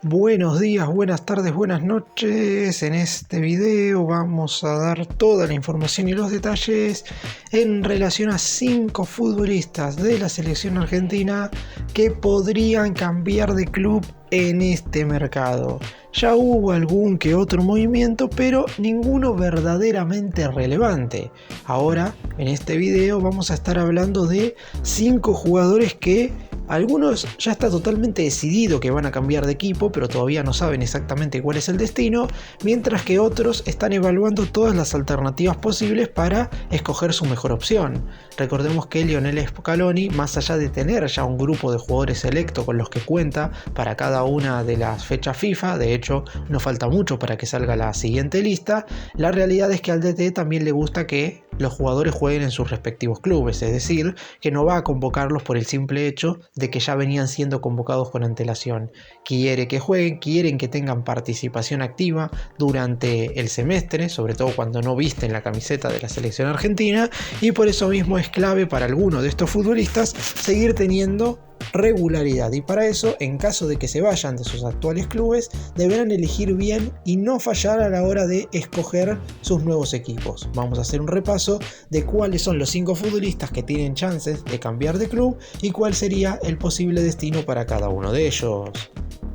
Buenos días, buenas tardes, buenas noches. En este video vamos a dar toda la información y los detalles en relación a 5 futbolistas de la selección argentina que podrían cambiar de club en este mercado. Ya hubo algún que otro movimiento, pero ninguno verdaderamente relevante. Ahora, en este video vamos a estar hablando de 5 jugadores que algunos ya está totalmente decidido que van a cambiar de equipo, pero todavía no saben exactamente cuál es el destino, mientras que otros están evaluando todas las alternativas posibles para escoger su mejor opción. Recordemos que Lionel Scaloni, más allá de tener ya un grupo de jugadores selecto con los que cuenta para cada una de las fechas FIFA, de hecho no falta mucho para que salga la siguiente lista, la realidad es que al DT también le gusta que los jugadores jueguen en sus respectivos clubes, es decir, que no va a convocarlos por el simple hecho de que ya venían siendo convocados con antelación. Quiere que jueguen, quieren que tengan participación activa durante el semestre, sobre todo cuando no visten la camiseta de la selección argentina, y por eso mismo es clave para algunos de estos futbolistas seguir teniendo regularidad, y para eso, en caso de que se vayan de sus actuales clubes, deberán elegir bien y no fallar a la hora de escoger sus nuevos equipos. Vamos a hacer un repaso de cuáles son los 5 futbolistas que tienen chances de cambiar de club y cuál sería el posible destino para cada uno de ellos.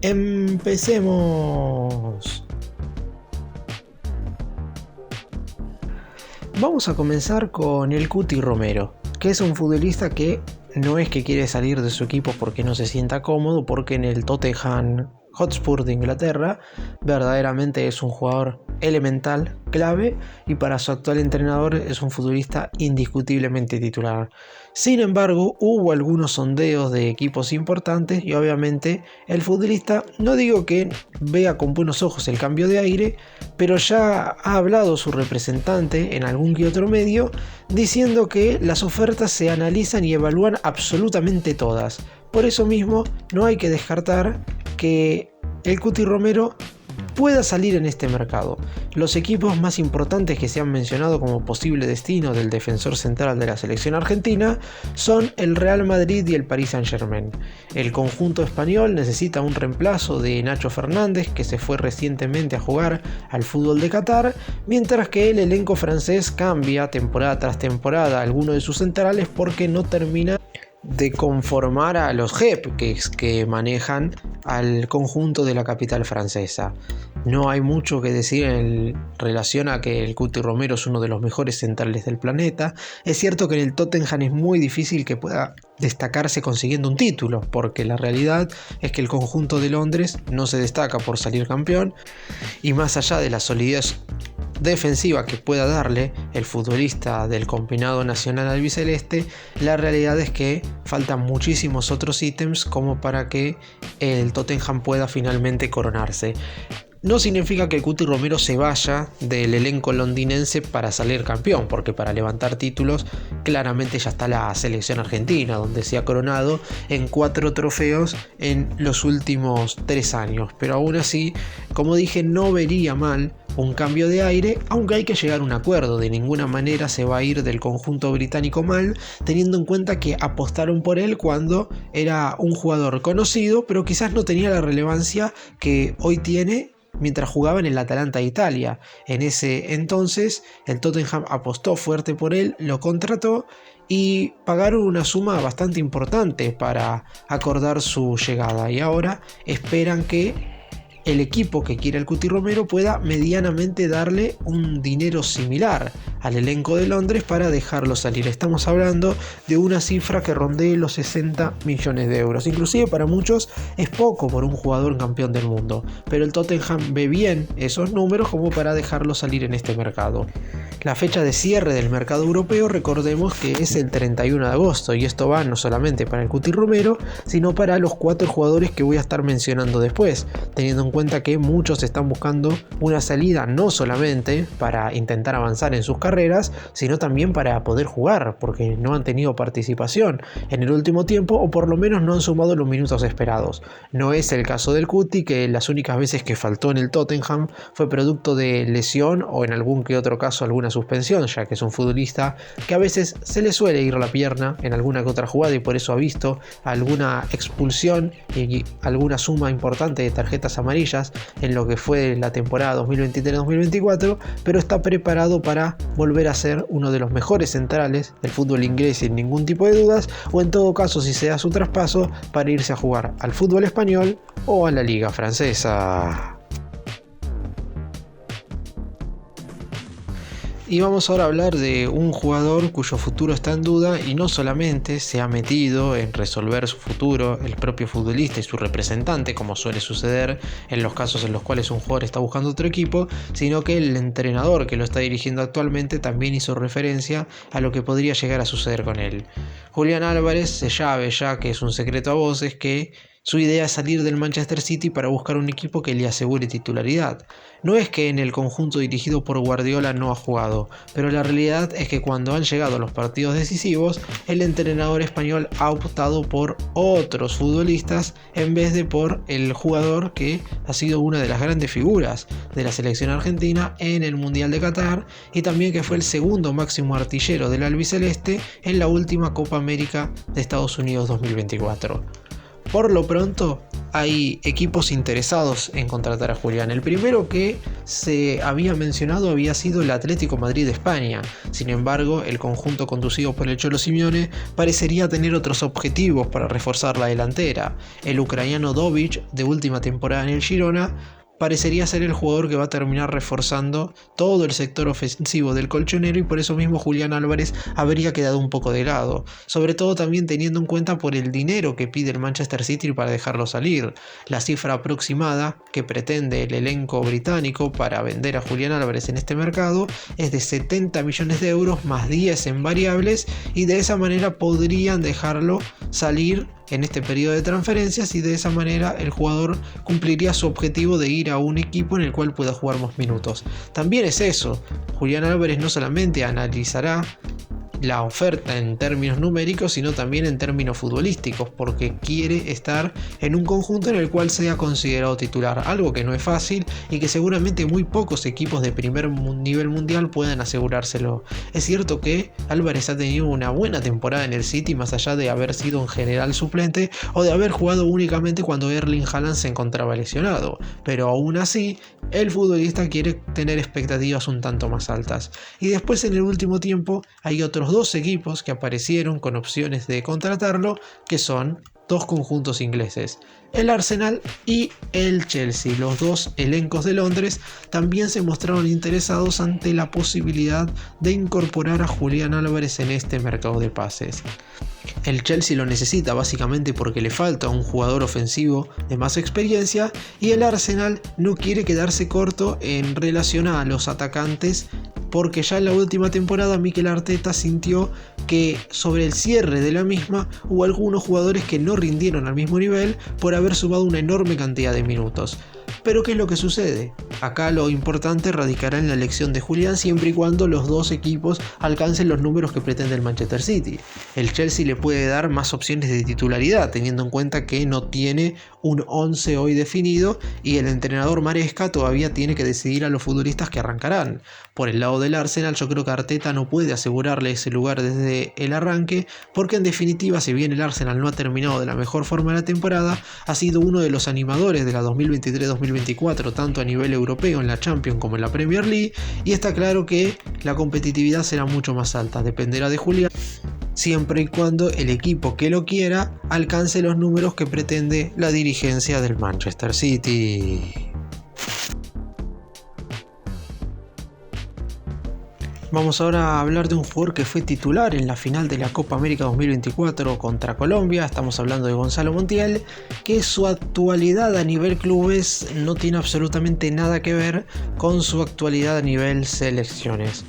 ¡Empecemos! Vamos a comenzar con el Cuti Romero, que es un futbolista que no es que quiere salir de su equipo porque no se sienta cómodo, porque en el Tottenham Hotspur de Inglaterra verdaderamente es un jugador elemental, clave, y para su actual entrenador es un futbolista indiscutiblemente titular. Sin embargo, hubo algunos sondeos de equipos importantes y obviamente el futbolista, no digo que vea con buenos ojos el cambio de aire, pero ya ha hablado su representante en algún que otro medio diciendo que las ofertas se analizan y evalúan absolutamente todas. Por eso mismo no hay que descartar que el Cuti Romero pueda salir en este mercado. Los equipos más importantes que se han mencionado como posible destino del defensor central de la selección argentina son el Real Madrid y el Paris Saint-Germain. El conjunto español necesita un reemplazo de Nacho Fernández, que se fue recientemente a jugar al fútbol de Qatar, mientras que el elenco francés cambia temporada tras temporada a alguno de sus centrales porque no termina de conformar a los JEP que manejan al conjunto de la capital francesa. No hay mucho que decir en relación a que el Cuti Romero es uno de los mejores centrales del planeta. Es cierto que en el Tottenham es muy difícil que pueda destacarse consiguiendo un título, porque la realidad es que el conjunto de Londres no se destaca por salir campeón, y más allá de la solidez defensiva que pueda darle el futbolista del combinado nacional albiceleste, la realidad es que faltan muchísimos otros ítems como para que el Tottenham pueda finalmente coronarse. No significa que el Cuti Romero se vaya del elenco londinense para salir campeón, porque para levantar títulos claramente ya está la selección argentina, donde se ha coronado en 4 trofeos en los últimos 3 años. Pero aún así, como dije, no vería mal un cambio de aire, aunque hay que llegar a un acuerdo. De ninguna manera se va a ir del conjunto británico mal, teniendo en cuenta que apostaron por él cuando era un jugador conocido, pero quizás no tenía la relevancia que hoy tiene mientras jugaba en el Atalanta de Italia. En ese entonces el Tottenham apostó fuerte por él, lo contrató y pagaron una suma bastante importante para acordar su llegada, y ahora esperan que el equipo que quiere el Cuti Romero pueda medianamente darle un dinero similar al elenco de Londres para dejarlo salir. Estamos hablando de una cifra que rondee los 60 millones de euros. Inclusive para muchos es poco por un jugador campeón del mundo, pero el Tottenham ve bien esos números como para dejarlo salir en este mercado. La fecha de cierre del mercado europeo, recordemos que es el 31 de agosto, y esto va no solamente para el Cuti Romero, sino para los 4 jugadores que voy a estar mencionando después, teniendo en cuenta que muchos están buscando una salida no solamente para intentar avanzar en sus carreras, sino también para poder jugar, porque no han tenido participación en el último tiempo, o por lo menos no han sumado los minutos esperados. No es el caso del Cuti, que las únicas veces que faltó en el Tottenham fue producto de lesión o en algún que otro caso alguna suspensión, ya que es un futbolista que a veces se le suele ir la pierna en alguna que otra jugada y por eso ha visto alguna expulsión y alguna suma importante de tarjetas amarillas en lo que fue la temporada 2023-2024, pero está preparado para volver a ser uno de los mejores centrales del fútbol inglés sin ningún tipo de dudas, o en todo caso, si se da su traspaso, para irse a jugar al fútbol español o a la liga francesa. Y vamos ahora a hablar de un jugador cuyo futuro está en duda, y no solamente se ha metido en resolver su futuro el propio futbolista y su representante, como suele suceder en los casos en los cuales un jugador está buscando otro equipo, sino que el entrenador que lo está dirigiendo actualmente también hizo referencia a lo que podría llegar a suceder con él. Julián Álvarez se sabe ya que es un secreto a voces que su idea es salir del Manchester City para buscar un equipo que le asegure titularidad. No es que en el conjunto dirigido por Guardiola no ha jugado, pero la realidad es que cuando han llegado los partidos decisivos, el entrenador español ha optado por otros futbolistas en vez de por el jugador que ha sido una de las grandes figuras de la selección argentina en el Mundial de Qatar, y también que fue el segundo máximo artillero del albiceleste en la última Copa América de Estados Unidos 2024. Por lo pronto, hay equipos interesados en contratar a Julián. El primero que se había mencionado había sido el Atlético Madrid de España. Sin embargo, el conjunto conducido por el Cholo Simeone parecería tener otros objetivos para reforzar la delantera. El ucraniano Dovic, de última temporada en el Girona, parecería ser el jugador que va a terminar reforzando todo el sector ofensivo del colchonero, y por eso mismo Julián Álvarez habría quedado un poco de lado, sobre todo también teniendo en cuenta por el dinero que pide el Manchester City para dejarlo salir. La cifra aproximada que pretende el elenco británico para vender a Julián Álvarez en este mercado es de 70 millones de euros más 10 en variables, y de esa manera podrían dejarlo salir en este periodo de transferencias, y de esa manera el jugador cumpliría su objetivo de ir a un equipo en el cual pueda jugar más minutos. También es eso, Julián Álvarez no solamente analizará la oferta en términos numéricos, sino también en términos futbolísticos, porque quiere estar en un conjunto en el cual sea considerado titular, algo que no es fácil y que seguramente muy pocos equipos de primer nivel mundial puedan asegurárselo. Es cierto que Álvarez ha tenido una buena temporada en el City, más allá de haber sido en general suplente o de haber jugado únicamente cuando Erling Haaland se encontraba lesionado, pero aún así el futbolista quiere tener expectativas un tanto más altas. Y después, en el último tiempo, hay otros dos equipos que aparecieron con opciones de contratarlo, que son dos conjuntos ingleses, el Arsenal y el Chelsea. Los dos elencos de Londres también se mostraron interesados ante la posibilidad de incorporar a Julián Álvarez en este mercado de pases. El Chelsea lo necesita básicamente porque le falta un jugador ofensivo de más experiencia, y el Arsenal no quiere quedarse corto en relación a los atacantes, porque ya en la última temporada Mikel Arteta sintió que sobre el cierre de la misma hubo algunos jugadores que no rindieron al mismo nivel por haber sumado una enorme cantidad de minutos. Pero ¿qué es lo que sucede? Acá lo importante radicará en la elección de Julián, siempre y cuando los dos equipos alcancen los números que pretende el Manchester City. El Chelsea le puede dar más opciones de titularidad, teniendo en cuenta que no tiene un 11 hoy definido, y el entrenador Maresca todavía tiene que decidir a los futbolistas que arrancarán. Por el lado del Arsenal, yo creo que Arteta no puede asegurarle ese lugar desde el arranque, porque en definitiva, si bien el Arsenal no ha terminado de la mejor forma la temporada, ha sido uno de los animadores de la 2023-2024, tanto a nivel europeo en la Champions como en la Premier League, y está claro que la competitividad será mucho más alta. Dependerá de Julián, siempre y cuando el equipo que lo quiera alcance los números que pretende la dirigencia del Manchester City. Vamos ahora a hablar de un jugador que fue titular en la final de la Copa América 2024 contra Colombia. Estamos hablando de Gonzalo Montiel, que su actualidad a nivel clubes no tiene absolutamente nada que ver con su actualidad a nivel selecciones.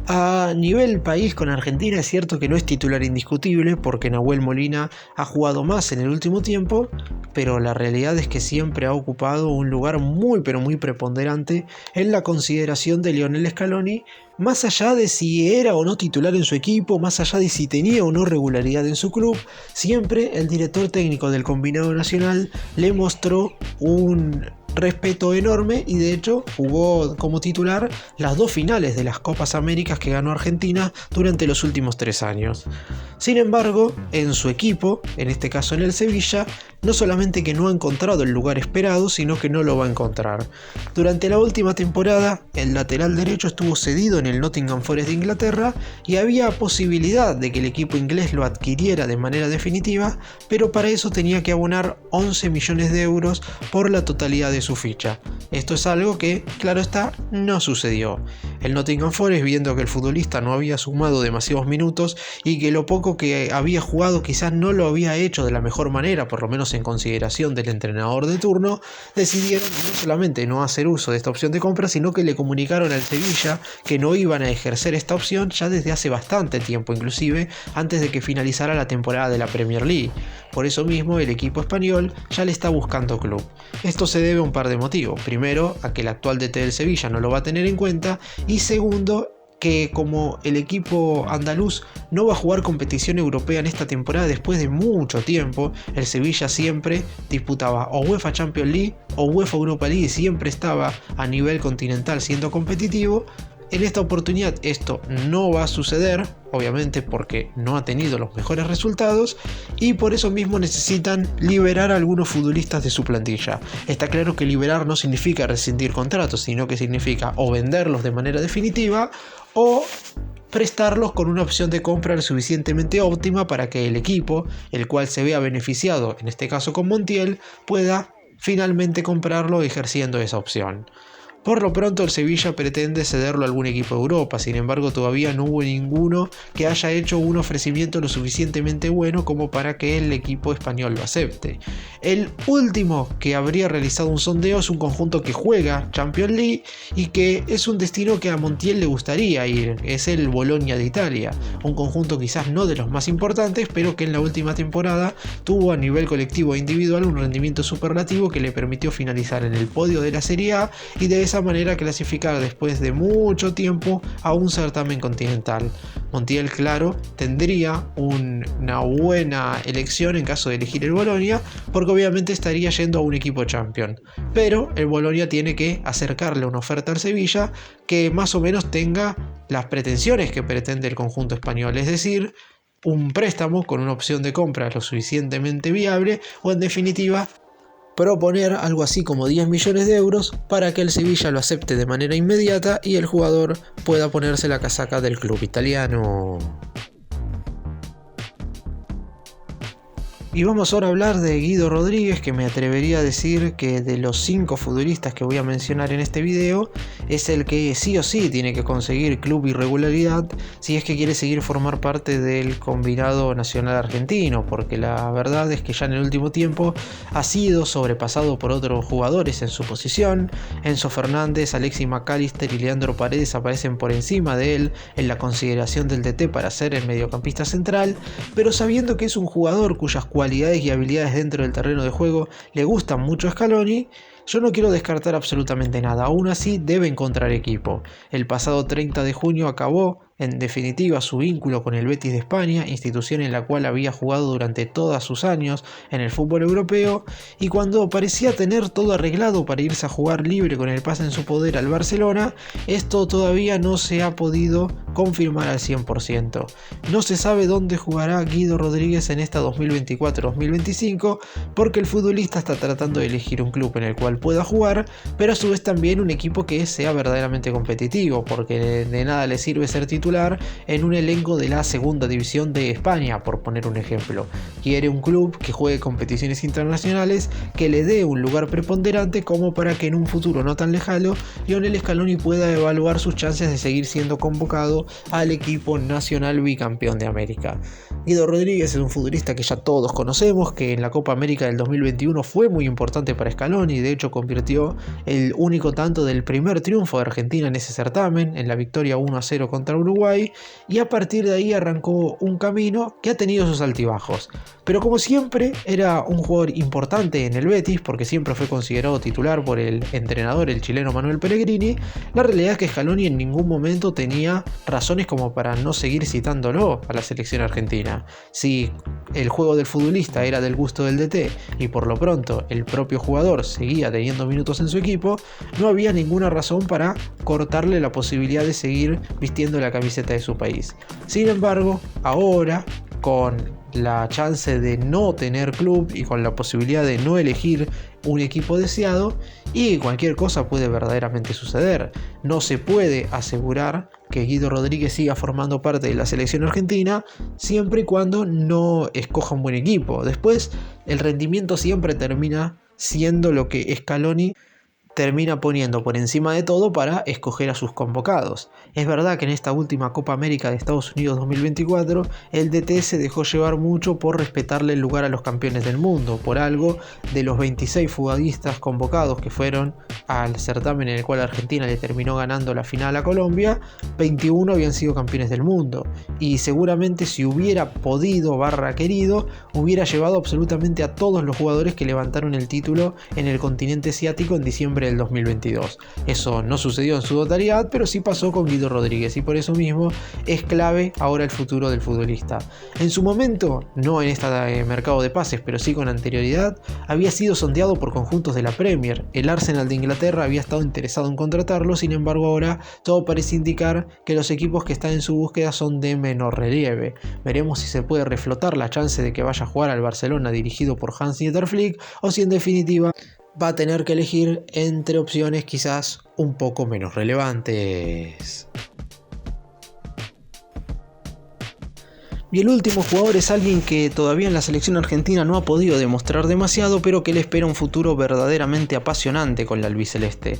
A nivel país con Argentina es cierto que no es titular indiscutible porque Nahuel Molina ha jugado más en el último tiempo, pero la realidad es que siempre ha ocupado un lugar muy pero muy preponderante en la consideración de Lionel Scaloni, más allá de si era o no titular en su equipo, más allá de si tenía o no regularidad en su club. Siempre el director técnico del combinado nacional le mostró un respeto enorme y de hecho jugó como titular las 2 finales de las Copas Américas que ganó Argentina durante los últimos 3 años. Sin embargo, en su equipo, en este caso en el Sevilla, no solamente que no ha encontrado el lugar esperado, sino que no lo va a encontrar. Durante la última temporada, el lateral derecho estuvo cedido en el Nottingham Forest de Inglaterra y había posibilidad de que el equipo inglés lo adquiriera de manera definitiva, pero para eso tenía que abonar 11 millones de euros por la totalidad de su ficha. Esto es algo que, claro está, no sucedió. El Nottingham Forest, viendo que el futbolista no había sumado demasiados minutos y que lo poco que había jugado quizás no lo había hecho de la mejor manera, por lo menos en consideración del entrenador de turno, decidieron no solamente no hacer uso de esta opción de compra, sino que le comunicaron al Sevilla que no iban a ejercer esta opción ya desde hace bastante tiempo, inclusive antes de que finalizara la temporada de la Premier League. Por eso mismo el equipo español ya le está buscando club. Esto se debe a un par de motivos. Primero, a que el actual DT del Sevilla no lo va a tener en cuenta, y segundo, que como el equipo andaluz no va a jugar competición europea en esta temporada después de mucho tiempo, el Sevilla siempre disputaba o UEFA Champions League o UEFA Europa League y siempre estaba a nivel continental siendo competitivo. En esta oportunidad esto no va a suceder, obviamente porque no ha tenido los mejores resultados y por eso mismo necesitan liberar a algunos futbolistas de su plantilla. Está claro que liberar no significa rescindir contratos, sino que significa o venderlos de manera definitiva o prestarlos con una opción de compra lo suficientemente óptima para que el equipo, el cual se vea beneficiado, en este caso con Montiel, pueda finalmente comprarlo ejerciendo esa opción. Por lo pronto el Sevilla pretende cederlo a algún equipo de Europa, sin embargo todavía no hubo ninguno que haya hecho un ofrecimiento lo suficientemente bueno como para que el equipo español lo acepte. El último que habría realizado un sondeo es un conjunto que juega Champions League y que es un destino que a Montiel le gustaría ir, es el Bologna de Italia, un conjunto quizás no de los más importantes, pero que en la última temporada tuvo a nivel colectivo e individual un rendimiento superlativo que le permitió finalizar en el podio de la Serie A y de esa manera clasificar después de mucho tiempo a un certamen continental. Montiel, claro, tendría una buena elección en caso de elegir el Bologna, porque obviamente estaría yendo a un equipo champion, pero el Bologna tiene que acercarle una oferta al Sevilla que más o menos tenga las pretensiones que pretende el conjunto español, es decir, un préstamo con una opción de compra lo suficientemente viable o en definitiva proponer algo así como 10 millones de euros para que el Sevilla lo acepte de manera inmediata y el jugador pueda ponerse la casaca del club italiano. Y vamos ahora a hablar de Guido Rodríguez, que me atrevería a decir que de los 5 futbolistas que voy a mencionar en este video, es el que sí o sí tiene que conseguir club y regularidad si es que quiere seguir formar parte del combinado nacional argentino, porque la verdad es que ya en el último tiempo ha sido sobrepasado por otros jugadores en su posición. Enzo Fernández, Alexis McAllister y Leandro Paredes aparecen por encima de él en la consideración del DT para ser el mediocampista central, pero sabiendo que es un jugador cuyas cualidades y habilidades dentro del terreno de juego le gustan mucho a Scaloni, yo no quiero descartar absolutamente nada. Aún así debe encontrar equipo. El pasado 30 de junio acabó en definitiva su vínculo con el Betis de España, institución en la cual había jugado durante todos sus años en el fútbol europeo, y cuando parecía tener todo arreglado para irse a jugar libre con el pase en su poder al Barcelona, esto todavía no se ha podido confirmar al 100%. No se sabe dónde jugará Guido Rodríguez en esta 2024-2025 porque el futbolista está tratando de elegir un club en el cual pueda jugar, pero a su vez también un equipo que sea verdaderamente competitivo, porque de nada le sirve ser titular en un elenco de la segunda división de España, por poner un ejemplo. Quiere un club que juegue competiciones internacionales, que le dé un lugar preponderante como para que en un futuro no tan lejano Lionel Scaloni pueda evaluar sus chances de seguir siendo convocado junto al equipo nacional bicampeón de América. Guido Rodríguez es un futbolista que ya todos conocemos, que en la Copa América del 2021 fue muy importante para Scaloni, de hecho convirtió el único tanto del primer triunfo de Argentina en ese certamen, en la victoria 1-0 contra Uruguay, y a partir de ahí arrancó un camino que ha tenido sus altibajos. Pero como siempre era un jugador importante en el Betis, porque siempre fue considerado titular por el entrenador, el chileno Manuel Pellegrini, la realidad es que Scaloni en ningún momento tenía razones como para no seguir citándolo a la selección argentina. Si el juego del futbolista era del gusto del DT y por lo pronto el propio jugador seguía teniendo minutos en su equipo, no había ninguna razón para cortarle la posibilidad de seguir vistiendo la camiseta de su país. Sin embargo, ahora, con la chance de no tener club y con la posibilidad de no elegir un equipo deseado, y cualquier cosa puede verdaderamente suceder. No se puede asegurar que Guido Rodríguez siga formando parte de la selección argentina siempre y cuando no escoja un buen equipo. Después, el rendimiento siempre termina siendo lo que Scaloni termina poniendo por encima de todo para escoger a sus convocados. Es verdad que en esta última Copa América de Estados Unidos 2024 el DT se dejó llevar mucho por respetarle el lugar a los campeones del mundo. Por algo, de los 26 futbolistas convocados que fueron al certamen en el cual Argentina le terminó ganando la final a Colombia, 21 habían sido campeones del mundo, y seguramente si hubiera podido querido, hubiera llevado absolutamente a todos los jugadores que levantaron el título en el continente asiático en diciembre del 2022. Eso no sucedió en su totalidad, pero sí pasó con Guido Rodríguez, y por eso mismo es clave ahora el futuro del futbolista. En su momento, no en este mercado de pases, pero sí con anterioridad, había sido sondeado por conjuntos de la Premier. El Arsenal de Inglaterra había estado interesado en contratarlo, sin embargo ahora todo parece indicar que los equipos que están en su búsqueda son de menor relieve. Veremos si se puede reflotar la chance de que vaya a jugar al Barcelona dirigido por Hans-Dieter Flick, o si en definitiva va a tener que elegir entre opciones quizás un poco menos relevantes. Y el último jugador es alguien que todavía en la selección argentina no ha podido demostrar demasiado, pero que le espera un futuro verdaderamente apasionante con la albiceleste.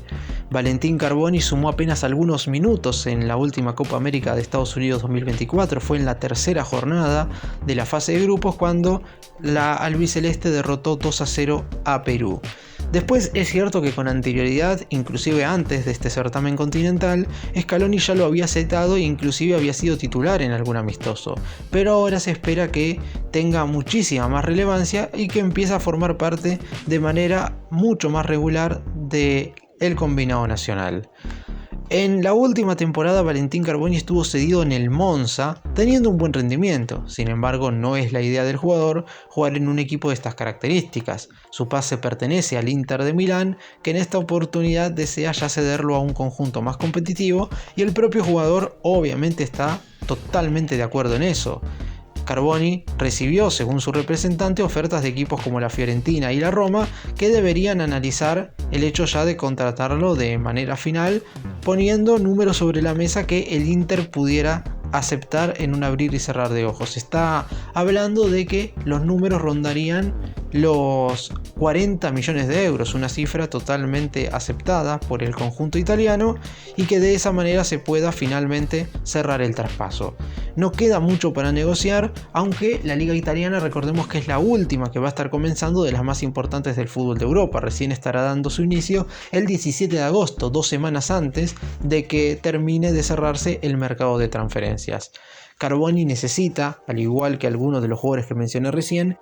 Valentín Carboni sumó apenas algunos minutos en la última Copa América de Estados Unidos 2024, fue en la tercera jornada de la fase de grupos cuando la albiceleste derrotó 2-0 a Perú. Después es cierto que con anterioridad, inclusive antes de este certamen continental, Scaloni ya lo había citado e inclusive había sido titular en algún amistoso, pero ahora se espera que tenga muchísima más relevancia y que empiece a formar parte de manera mucho más regular del combinado nacional. En la última temporada Valentín Carboni estuvo cedido en el Monza, teniendo un buen rendimiento. Sin embargo, no es la idea del jugador jugar en un equipo de estas características. Su pase pertenece al Inter de Milán, que en esta oportunidad desea ya cederlo a un conjunto más competitivo, y el propio jugador obviamente está totalmente de acuerdo en eso. Carboni recibió, según su representante, ofertas de equipos como la Fiorentina y la Roma, que deberían analizar el hecho ya de contratarlo de manera final, poniendo números sobre la mesa que el Inter pudiera aceptar en un abrir y cerrar de ojos. Se está hablando de que los números rondarían los 40 millones de euros, una cifra totalmente aceptada por el conjunto italiano, y que de esa manera se pueda finalmente cerrar el traspaso. No queda mucho para negociar, aunque la liga italiana, recordemos que es la última que va a estar comenzando de las más importantes del fútbol de Europa. Recién estará dando su inicio el 17 de agosto, 2 semanas antes de que termine de cerrarse el mercado de transferencias. Carboni necesita, al igual que algunos de los jugadores que mencioné recién,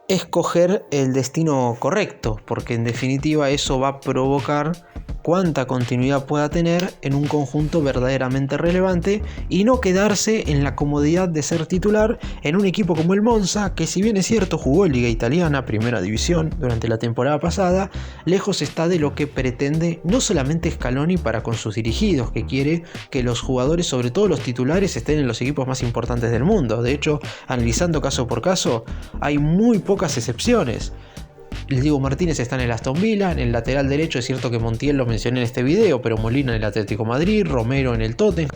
escoger el destino correcto, porque en definitiva eso va a provocar cuánta continuidad pueda tener en un conjunto verdaderamente relevante y no quedarse en la comodidad de ser titular en un equipo como el Monza, que si bien es cierto jugó Liga Italiana, Primera División durante la temporada pasada, lejos está de lo que pretende no solamente Scaloni para con sus dirigidos, que quiere que los jugadores, sobre todo los titulares, estén en los equipos más importantes del mundo. De hecho, analizando caso por caso, hay muy pocas excepciones. El Diego Martínez está en el Aston Villa, en el lateral derecho es cierto que Montiel lo mencioné en este video, pero Molina en el Atlético Madrid, Romero en el Tottenham,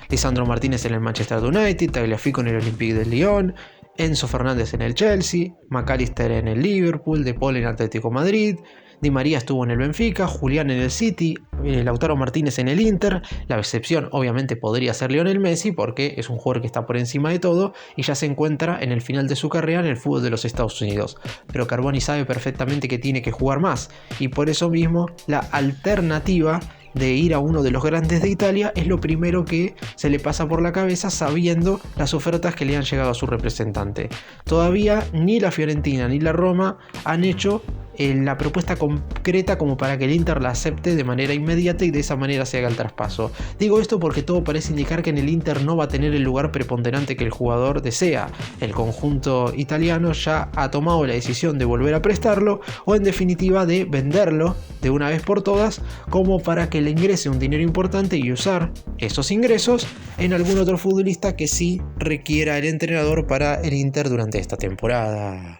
Lisandro Martínez en el Manchester United, Tagliafico en el Olympique de Lyon, Enzo Fernández en el Chelsea, McAllister en el Liverpool, De Paul en el Atlético Madrid, Di María estuvo en el Benfica, Julián en el City, Lautaro Martínez en el Inter. La excepción obviamente podría ser Lionel Messi porque es un jugador que está por encima de todo y ya se encuentra en el final de su carrera en el fútbol de los Estados Unidos. Pero Carboni sabe perfectamente que tiene que jugar más y por eso mismo la alternativa de ir a uno de los grandes de Italia es lo primero que se le pasa por la cabeza sabiendo las ofertas que le han llegado a su representante. Todavía ni la Fiorentina ni la Roma han hecho la propuesta concreta como para que el Inter la acepte de manera inmediata y de esa manera se haga el traspaso. Digo esto porque todo parece indicar que en el Inter no va a tener el lugar preponderante que el jugador desea. El conjunto italiano ya ha tomado la decisión de volver a prestarlo o en definitiva de venderlo de una vez por todas como para que le ingrese un dinero importante y usar esos ingresos en algún otro futbolista que sí requiera el entrenador para el Inter durante esta temporada.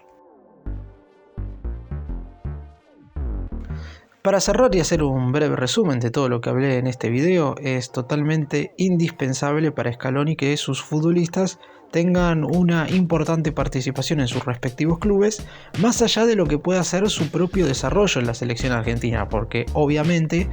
Para cerrar y hacer un breve resumen de todo lo que hablé en este video, es totalmente indispensable para Scaloni que sus futbolistas tengan una importante participación en sus respectivos clubes, más allá de lo que pueda ser su propio desarrollo en la selección argentina, porque obviamente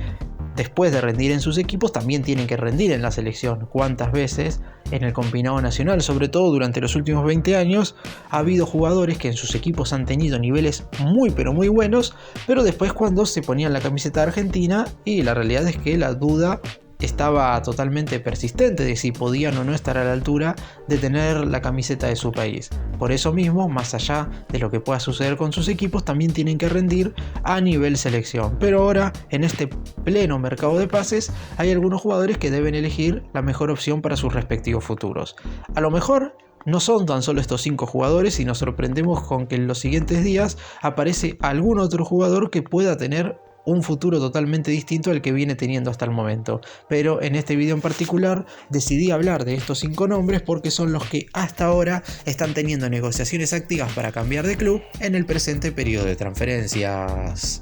después de rendir en sus equipos también tienen que rendir en la selección. ¿Cuántas veces en el combinado nacional, sobre todo durante los últimos 20 años, ha habido jugadores que en sus equipos han tenido niveles muy pero muy buenos, pero después cuando se ponían la camiseta argentina y la realidad es que la duda estaba totalmente persistente de si podían o no estar a la altura de tener la camiseta de su país? Por eso mismo, más allá de lo que pueda suceder con sus equipos, también tienen que rendir a nivel selección. Pero ahora, en este pleno mercado de pases, hay algunos jugadores que deben elegir la mejor opción para sus respectivos futuros. A lo mejor no son tan solo estos 5 jugadores y nos sorprendemos con que en los siguientes días aparece algún otro jugador que pueda tener un futuro totalmente distinto al que viene teniendo hasta el momento. Pero en este video en particular decidí hablar de estos 5 nombres porque son los que hasta ahora están teniendo negociaciones activas para cambiar de club en el presente periodo de transferencias.